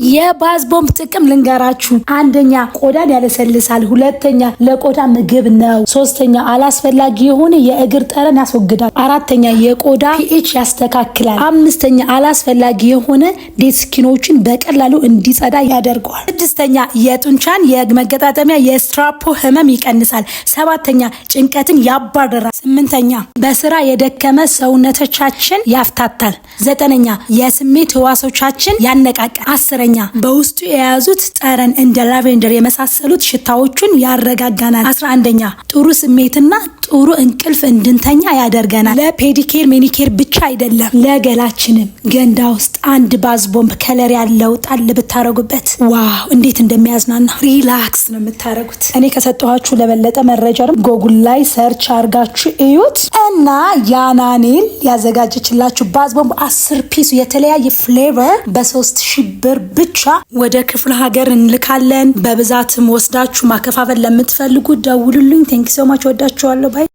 የባዝ ቦምብ ጥቅም ልንገራችሁ። አንደኛ ቆዳን ያለሰልሳል፣ ሁለተኛ ለቆዳ ምግብ ነው፣ ሶስተኛ አላስፈላጊ የሆነ የእግር ጠረን ያስወግዳል፣ አራተኛ የቆዳ ፒኤች ያስተካክላል፣ አምስተኛ አላስፈላጊ የሆነ ዴድ ስኪኖችን በቀላሉ እንዲጸዳ ያደርገዋል፣ ስድስተኛ የጡንቻን የመገጣጠሚያ የስትራፖ ህመም ይቀንሳል፣ ሰባተኛ ጭንቀትን ያባረራል፣ ስምንተኛ በስራ የደከመ ሰውነቶቻችን ያፍታታል፣ ዘጠነኛ የስሜት ህዋሶቻችን ያነቃቃል፣ አስረኛ በውስጡ የያዙት ጠረን እንደ ላቬንደር የመሳሰሉት ሽታዎችን ያረጋጋናል፣ 11ኛ ጥሩ ስሜትና ጥሩ እንቅልፍ እንድንተኛ ያደርገናል። ለፔዲኬር ሜኒኬር ብቻ አይደለም፣ ለገላችንም ገንዳ ውስጥ አንድ ባዝ ቦምብ ከለር ያለው ጣል ብታረጉበት ዋው እንዴት እንደሚያዝናና ሪላክስ ነው የምታረጉት። እኔ ከሰጠኋችሁ ለበለጠ መረጃ ጎጉል ላይ ሰርች አርጋችሁ እዩት እና ያናኔል ያዘጋጀችላችሁ ባዝ ቦምብ 10 ፒስ የተለያየ ፍሌቨር በ3000 ብር ብቻ ወደ ክፍለ ሀገር እንልካለን። በብዛትም ወስዳችሁ ማከፋፈል ለምትፈልጉ ደውሉልኝ። ቴንክ ዩ ሶ ማች። ወዳችኋለሁ። ባይ